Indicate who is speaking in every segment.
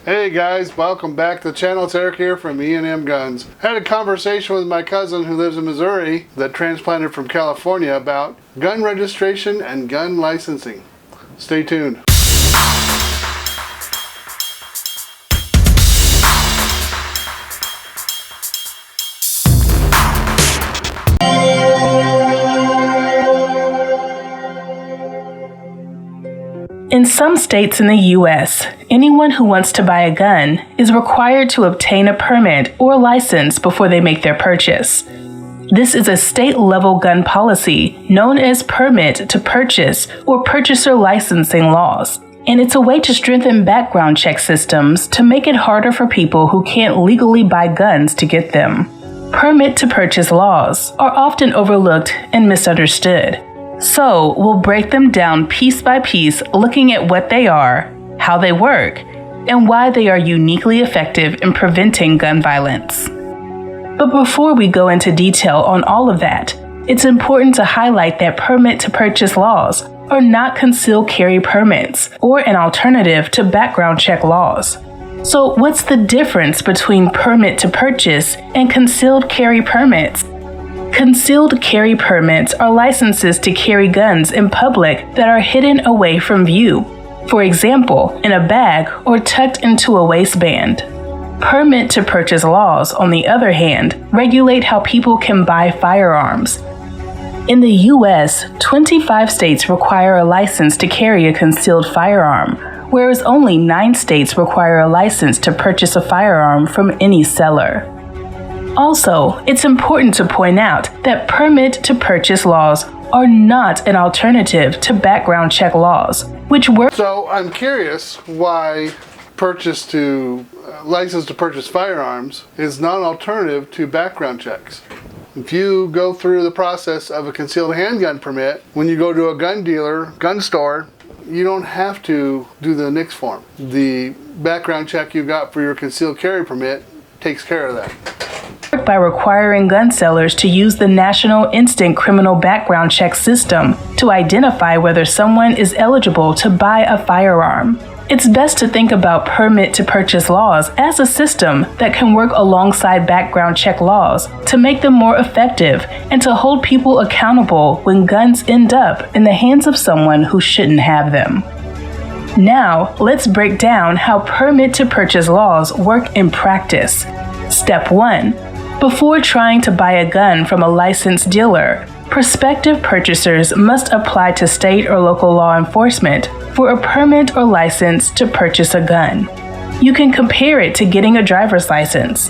Speaker 1: Hey guys, welcome back to the channel. It's Eric here from E&M Guns. I had a conversation with my cousin who lives in Missouri that transplanted from California about gun registration and gun licensing. Stay tuned.
Speaker 2: In some states in the U.S., anyone who wants to buy a gun is required to obtain a permit or license before they make their purchase. This is a state-level gun policy known as permit to purchase or purchaser licensing laws, and it's a way to strengthen background check systems to make it harder for people who can't legally buy guns to get them. Permit to purchase laws are often overlooked and misunderstood. So, we'll break them down piece by piece, looking at what they are, how they work, and why they are uniquely effective in preventing gun violence. But before we go into detail on all of that, it's important to highlight that permit to purchase laws are not concealed carry permits or an alternative to background check laws. So, what's the difference between permit to purchase and concealed carry permits? Concealed carry permits are licenses to carry guns in public that are hidden away from view, for example, in a bag or tucked into a waistband. Permit to purchase laws, on the other hand, regulate how people can buy firearms. In the U.S., 25 states require a license to carry a concealed firearm, whereas only 9 states require a license to purchase a firearm from any seller. Also, it's important to point out that permit to purchase laws are not an alternative to background check laws, which were.
Speaker 1: So I'm curious why license to purchase firearms is not an alternative to background checks. If you go through the process of a concealed handgun permit, when you go to a gun dealer, gun store, you don't have to do the NICS form. The background check you got for your concealed carry permit takes care of that.
Speaker 2: By requiring gun sellers to use the National Instant Criminal Background Check System to identify whether someone is eligible to buy a firearm. It's best to think about permit to purchase laws as a system that can work alongside background check laws to make them more effective and to hold people accountable when guns end up in the hands of someone who shouldn't have them. Now, let's break down how permit to purchase laws work in practice. Step 1. Before trying to buy a gun from a licensed dealer, prospective purchasers must apply to state or local law enforcement for a permit or license to purchase a gun. You can compare it to getting a driver's license.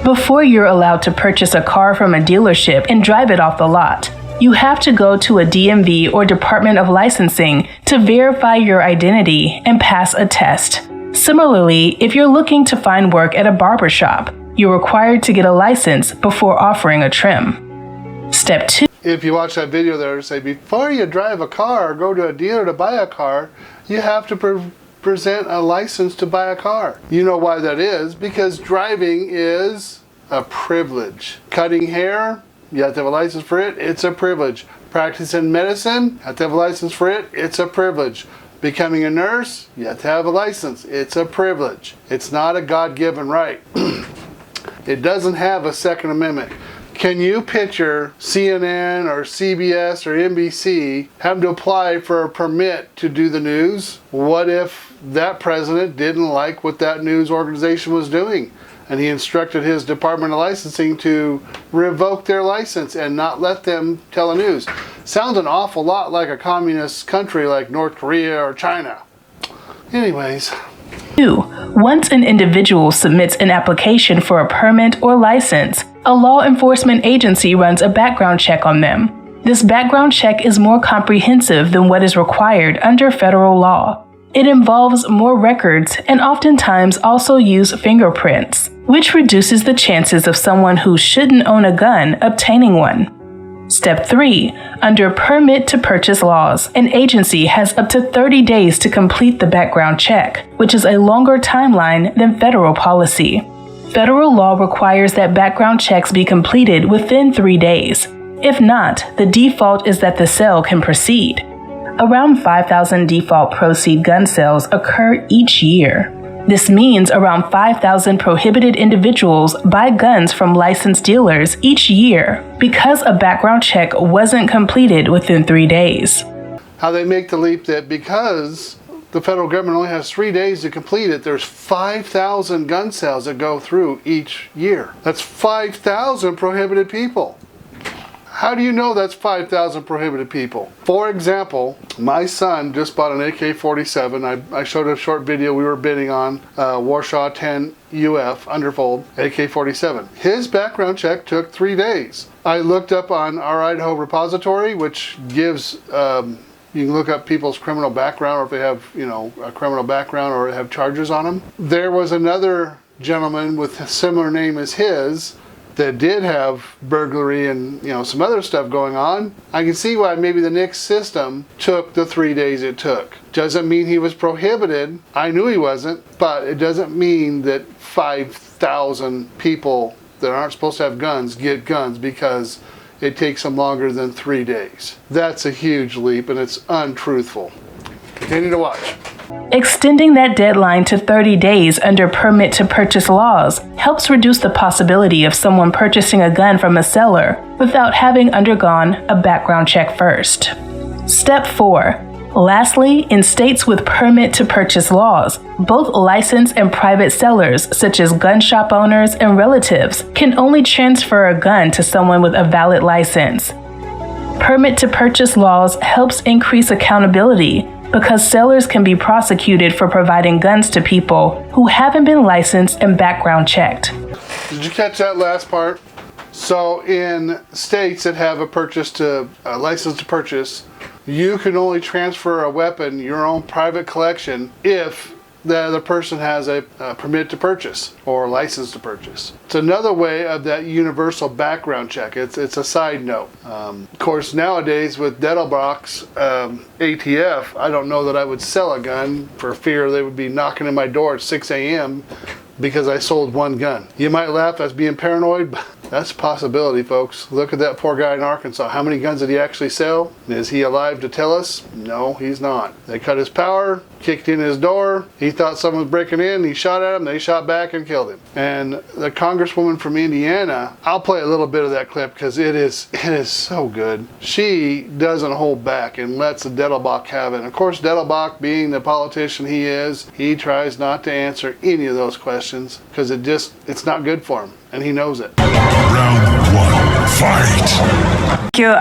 Speaker 2: Before you're allowed to purchase a car from a dealership and drive it off the lot, you have to go to a DMV or Department of Licensing to verify your identity and pass a test. Similarly, if you're looking to find work at a barbershop, you're required to get a license before offering a trim. Step 2.
Speaker 1: If you watch that video there, say before you drive a car or go to a dealer to buy a car, you have to present a license to buy a car. You know why that is? Because driving is a privilege. Cutting hair, you have to have a license for it, it's a privilege. Practicing medicine, you have to have a license for it, it's a privilege. Becoming a nurse, you have to have a license, it's a privilege. It's not a God-given right. It doesn't have a Second Amendment. Can you picture CNN or CBS or NBC having to apply for a permit to do the news? What if that president didn't like what that news organization was doing and he instructed his Department of Licensing to revoke their license and not let them tell the news? Sounds an awful lot like a communist country like North Korea or China. Anyways.
Speaker 2: 2. Once an individual submits an application for a permit or license, a law enforcement agency runs a background check on them. This background check is more comprehensive than what is required under federal law. It involves more records and oftentimes also use fingerprints, which reduces the chances of someone who shouldn't own a gun obtaining one. Step 3. Under permit to purchase laws, an agency has up to 30 days to complete the background check, which is a longer timeline than federal policy. Federal law requires that background checks be completed within 3 days. If not, the default is that the sale can proceed. Around 5,000 default proceed gun sales occur each year. This means around 5,000 prohibited individuals buy guns from licensed dealers each year because a background check wasn't completed within 3 days.
Speaker 1: How they make the leap that because the federal government only has 3 days to complete it, there's 5,000 gun sales that go through each year. That's 5,000 prohibited people. How do you know that's 5,000 prohibited people? For example, my son just bought an AK-47. I showed a short video we were bidding on, Warsaw 10 UF Underfold AK-47. His background check took 3 days. I looked up on our Idaho repository, which gives, you can look up people's criminal background, or if they have, a criminal background or have charges on them. There was another gentleman with a similar name as his that did have burglary and some other stuff going on. I can see why maybe the NICS system took the 3 days it took. Doesn't mean he was prohibited. I knew he wasn't, but it doesn't mean that 5,000 people that aren't supposed to have guns get guns because it takes them longer than 3 days. That's a huge leap, and it's untruthful. Continue to watch.
Speaker 2: Extending that deadline to 30 days under permit to purchase laws helps reduce the possibility of someone purchasing a gun from a seller without having undergone a background check first. Step 4. Lastly, in states with permit to purchase laws, both licensed and private sellers, such as gun shop owners and relatives, can only transfer a gun to someone with a valid license. Permit to purchase laws helps increase accountability because sellers can be prosecuted for providing guns to people who haven't been licensed and background checked.
Speaker 1: Did you catch that last part? So in states that have a license to purchase, you can only transfer a weapon, your own private collection, if the other person has a permit to purchase or a license to purchase. It's another way of that universal background check. It's a side note. Of course, nowadays with Dettelbach's ATF, I don't know that I would sell a gun for fear they would be knocking on my door at 6 a.m. because I sold one gun. You might laugh, that's being paranoid, but that's a possibility, folks. Look at that poor guy in Arkansas. How many guns did he actually sell? Is he alive to tell us? No, he's not. They cut his power, kicked in his door. He thought someone was breaking in. He shot at him. They shot back and killed him. And the congresswoman from Indiana, I'll play a little bit of that clip because it is so good. She doesn't hold back and lets the Dettelbach have it. And of course, Dettelbach, being the politician he is, he tries not to answer any of those questions because it's not good for him. And he knows it.
Speaker 3: Round 1, fight!
Speaker 4: Thank you,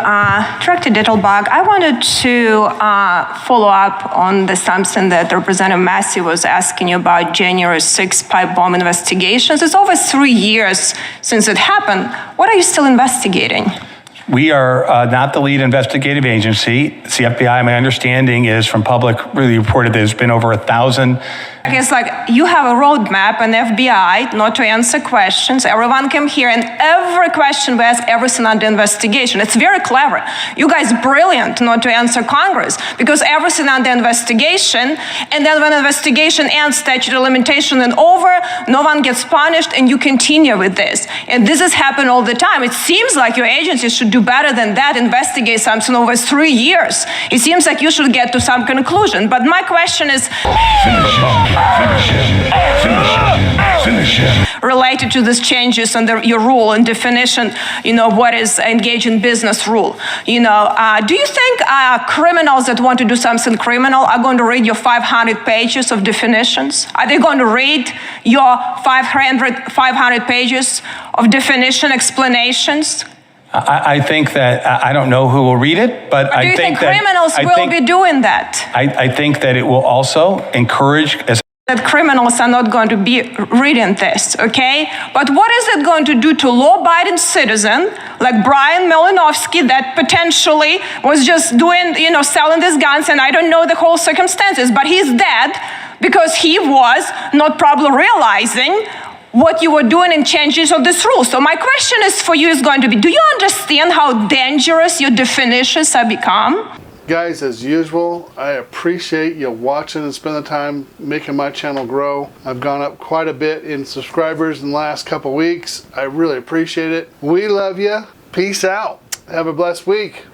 Speaker 4: Director Dittelbach. I wanted to follow up on something that Representative Massey was asking you about January 6th pipe bomb investigations. It's over 3 years since it happened. What are you still investigating?
Speaker 5: We are not the lead investigative agency. It's the FBI. My understanding is from public really reported that there's been over 1,000.
Speaker 4: It's like you have a roadmap and FBI not to answer questions. Everyone came here and every question we ask, everything under investigation. It's very clever. You guys brilliant not to answer Congress because everything under investigation, and then when investigation ends, statute of limitation and over, no one gets punished and you continue with this. And this has happened all the time. It seems like your agency should do better than that, investigate something over 3 years. It seems like you should get to some conclusion. But my question is, related to these changes under your rule and definition, what is engage in business rule. Do you think criminals that want to do something criminal are going to read your 500 pages of definitions? Are they going to read your 500 pages of definition explanations?
Speaker 5: I think that, I don't know who will read it, but
Speaker 4: I think that criminals will be doing that.
Speaker 5: I think that it will also encourage
Speaker 4: that criminals are not going to be reading this, okay? But what is it going to do to law-abiding citizen like Brian Malinowski that potentially was just doing, selling these guns, and I don't know the whole circumstances, but he's dead because he was not probably realizing what you were doing in changes of this rule. So my question is for you is going to be, do you understand how dangerous your definitions have become?
Speaker 1: Guys, as usual, I appreciate you watching and spending the time making my channel grow. I've gone up quite a bit in subscribers in the last couple weeks. I really appreciate it. We love you. Peace out. Have a blessed week.